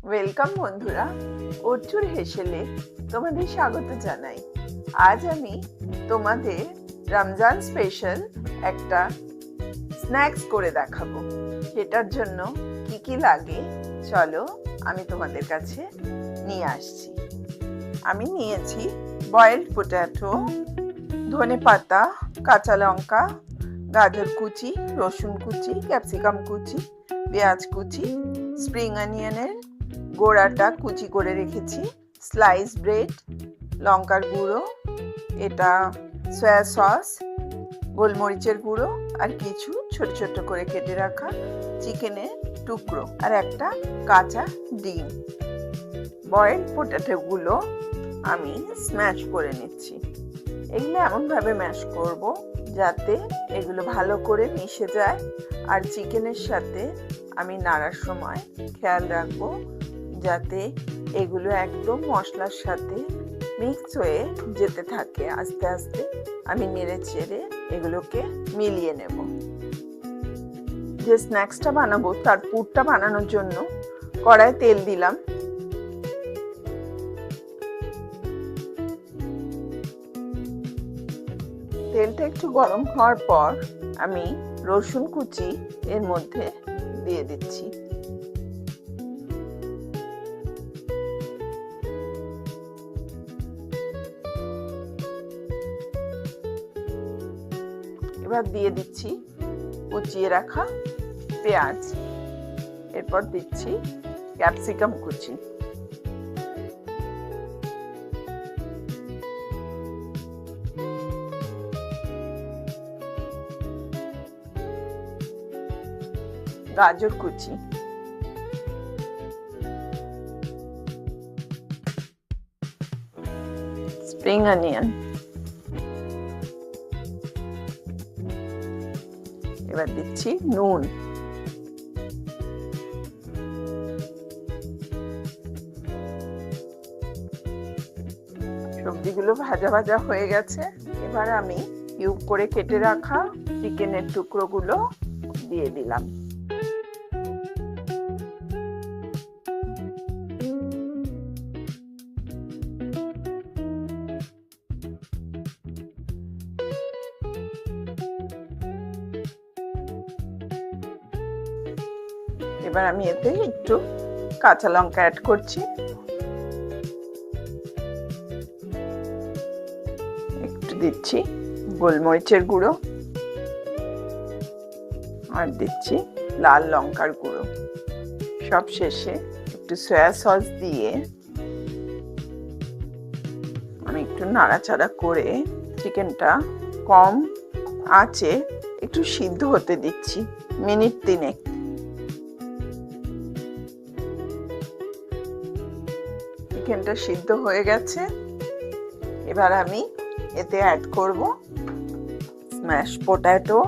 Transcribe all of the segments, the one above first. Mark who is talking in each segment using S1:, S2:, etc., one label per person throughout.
S1: Welcome বন্ধুরা, অর্চুর হেসেলে তোমাদের স্বাগত জানাই। আজ আমি তোমাদের রমজান স্পেশাল একটা স্ন্যাক্স করে দেখাবো। সেটার জন্য কি কি লাগে চলো আমি তোমাদের কাছে নিয়ে আসছি। আমি নিয়েছি বয়েলড পটেটো, ধনেপাতা, কাঁচা লঙ্কা, গাজর কুচি, রসুন কুচি, ক্যাপসিকাম কুচি, পেঁয়াজ কুচি, স্প্রিং অনিয়নের গোড়াটা কুচি করে রেখেছি, স্লাইস ব্রেড, লঙ্কার গুঁড়ো, এটা সয়া সস, গোলমরিচের গুঁড়ো, আর কিছু ছোট ছোট করে কেটে রাখা চিকেনের টুকরো, আর একটা কাঁচা ডিম। বয়েলড পটেটোগুলো আমি স্ম্যাশ করে নিচ্ছি। এগুলো এমনভাবে ম্যাশ করব যাতে এগুলো ভালো করে মিশে যায়, আর চিকেনের সাথে আমি নাড়ার সময় খেয়াল রাখবো যাতে এগুলো একদম মশলার সাথে মিক্স হয়ে যেতে থাকে। আস্তে আস্তে আমি নেড়ে চেড়ে এগুলোকে মিলিয়ে নেব। যে স্ন্যাক্সটা বানাবো তার পুরটা বানানোর জন্য কড়ায় তেল দিলাম। তেলটা একটু গরম হওয়ার পর আমি রসুন কুচি এর মধ্যে দিয়ে দিচ্ছি। এবার দিয়ে দিচ্ছি কুচিয়ে রাখা পেঁয়াজ, এরপর দিচ্ছি ক্যাপসিকাম কুচি, গাজর কুচি, স্প্রিং অনিয়ন, এবার দিচ্ছি নুন, সবজিগুলো ভাজা ভাজা হয়ে গেছে। এবার আমি কিউব করে কেটে রাখা চিকেনের টুকরোগুলো দিয়ে দিলাম। এবার আমি এতে একটু কাঁচা লঙ্কা অ্যাড করছি, একটু দিচ্ছি গোলমরিচের গুঁড়ো, আর দিচ্ছি লাল লঙ্কার গুঁড়ো। সব শেষে একটু সয়া সস দিয়ে আমি একটু নাড়াচাড়া করে চিকেনটা কম আঁচে একটু সিদ্ধ হতে দিচ্ছি মিনিট 3। চিকেনটা সিদ্ধ হয়ে গেছে। এবার আমি এতে অ্যাড করব স্ম্যাশ পটেটো,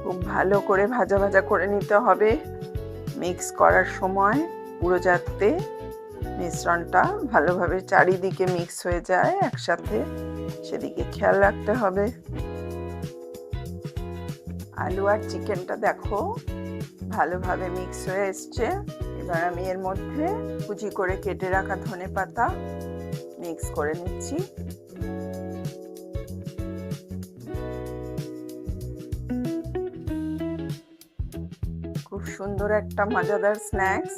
S1: খুব ভালো করে ভাজা ভাজা করে নিতে হবে মিক্স করার সময়, পুরো যাতে মিশ্রণটা ভালোভাবে চারিদিকে মিক্স হয়ে যায় একসাথে, সেদিকে খেয়াল রাখতে হবে। আলু আর চিকেনটা দেখো ভালোভাবে মিক্স হয়ে এসছে। এবার আমি এর মধ্যে কুচি করে কেটে রাখা ধনেপাতা মিক্স করে নিচ্ছি। খুব সুন্দর একটা মজাদার স্ন্যাক্স,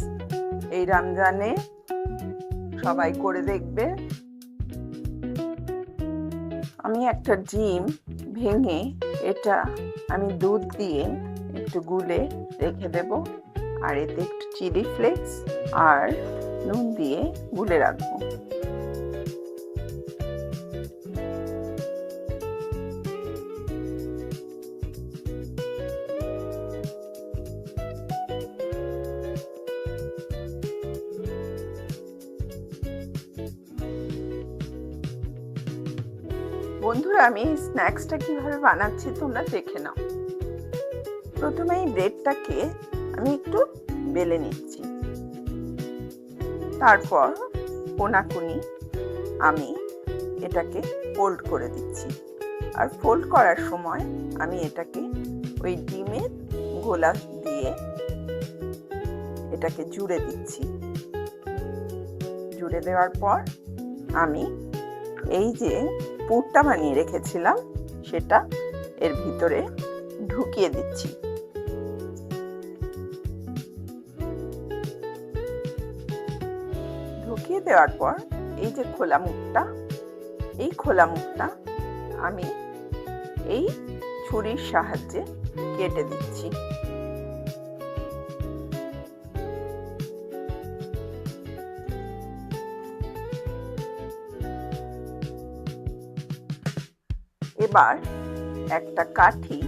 S1: এই রমজানে সবাই করে দেখবে। আমি একটা ডিম ভেঙে এটা আমি দুধ দিয়ে একটু গুলে রেখে দেব, আর এতে একটু চিলি ফ্লেক্স আর নুন দিয়ে গুলে রাখবো। বন্ধুরা, আমি এই স্ন্যাক্সটা কিভাবে বানাচ্ছি তোমরা দেখে নাও। প্রথমে এই ব্রেডটাকে আমি একটু বেলে নিচ্ছি, তারপর কোনাকুনি আমি এটাকে ফোল্ড করে দিচ্ছি। আর ফোল্ড করার সময় আমি এটাকে ওই ডিমের গোলা দিয়ে এটাকে জুড়ে দিচ্ছি। জুড়ে দেওয়ার পর আমি এই যে পুরটা বানিয়ে রেখেছিলাম সেটা এর ভিতরে ঢুকিয়ে দিচ্ছি। ঢুকিয়ে দেওয়ার পর এই যে খোলা মুখটা, এই খোলা মুখটা আমি এই ছুরির সাহায্যে কেটে দিচ্ছি। এবার একটা কাঠি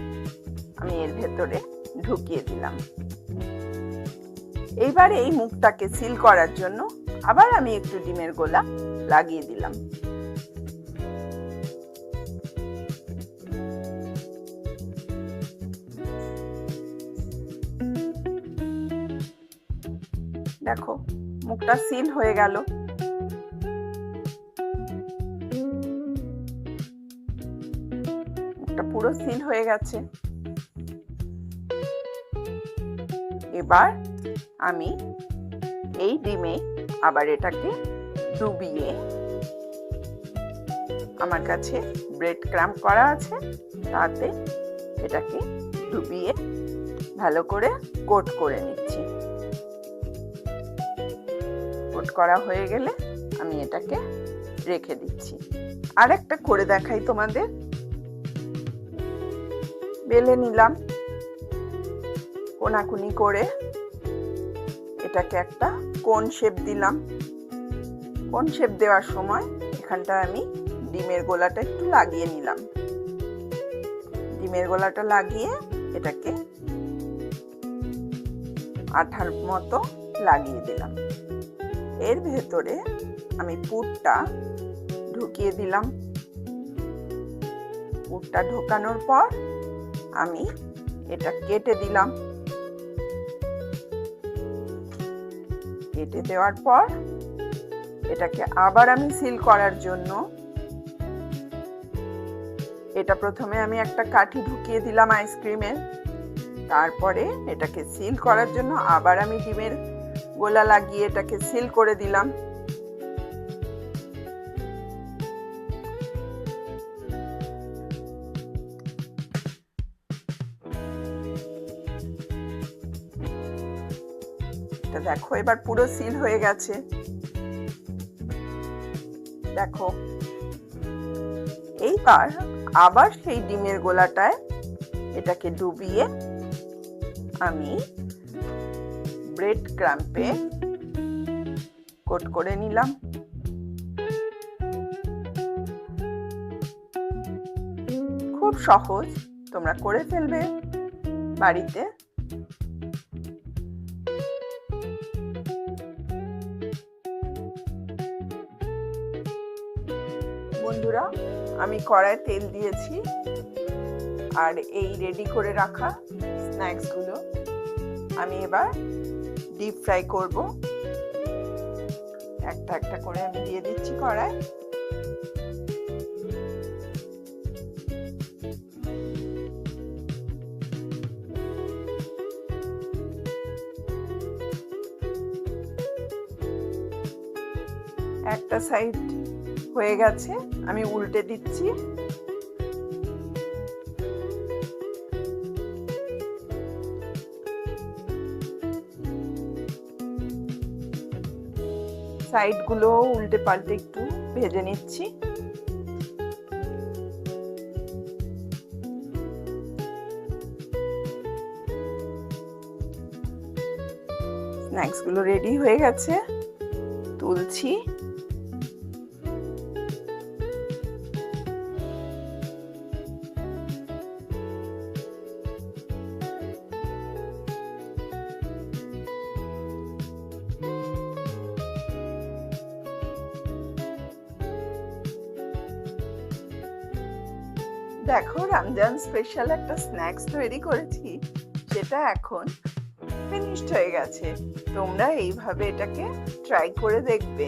S1: আমি এর ভেতরে ঢুকিয়ে দিলাম। এইবার এই মুখটাকে সিল করার জন্য আবার আমি একটু ডিমের গোলা লাগিয়ে দিলাম। দেখো, মুখটা সিল হয়ে গেল। মুখটা পুরো সিল হয়ে গেছে। এবার আমি এই ডিমে আবার এটাকে ডুবিয়ে, আমার কাছে ব্রেড ক্রাম্ব করা আছে, তাতে এটাকে ডুবিয়ে ভালো করে কোট করে নিচ্ছি। কোট করা হয়ে গেলে আমি এটাকে রেখে দিচ্ছি। আর একটা করে দেখাই তোমাদের। বেলে নিলাম, কোনাকুনি করে এটাকে একটা কোন শেপ দিলাম। কোন শেপ দেওয়ার সময় এখানটা আমি ডিমের গোলাটা একটু লাগিয়ে নিলাম। ডিমের গোলাটা লাগিয়ে এটাকে আঠার মতো লাগিয়ে দিলাম। এর ভেতরে আমি পুরটা ঢুকিয়ে দিলাম। পুরটা ঢোকানোর পর আমি এটা কেটে দিলাম। কেটে দেওয়ার পর এটাকে আবার আমি সিল করার জন্য এটা প্রথমে আমি একটা কাঠি ঢুকিয়ে দিলাম আইসক্রিমের। তারপরে এটাকে সিল করার জন্য আবার আমি ডিমের গোলা লাগিয়ে এটাকে সিল করে দিলাম। এটা দেখো, এবার পুরো সিল হয়ে গেছে। দেখো, এইবার আবার সেই ডিমের গোলাটায় এটাকে ডুবিয়ে আমি ব্রেড ক্রাম্পে কোট করে নিলাম। খুব সহজ, তোমরা করে ফেলবে বাড়িতে। বন্ধুরা, আমি কড়াইয়ে তেল দিয়েছি আর এই রেডি করে রাখা স্ন্যাক্সগুলো আমি এবার ডিপ ফ্রাই করব। একটা একটা করে আমি দিয়ে দিচ্ছি কড়াই। একটা সাইড হয়ে গেছে, আমি উল্টে দিচ্ছি। সাইডগুলো উল্টে পাল্টে একটু ভেজে নিচ্ছি। স্ন্যাক্সগুলো রেডি হয়ে গেছে, তুলছি। দেখো রমজান স্পেশাল একটা স্ন্যাক্স তৈরি করেছি, সেটা এখন ফিনিশড হয়ে গেছে। তোমরা এইভাবে এটাকে ট্রাই করে দেখবে।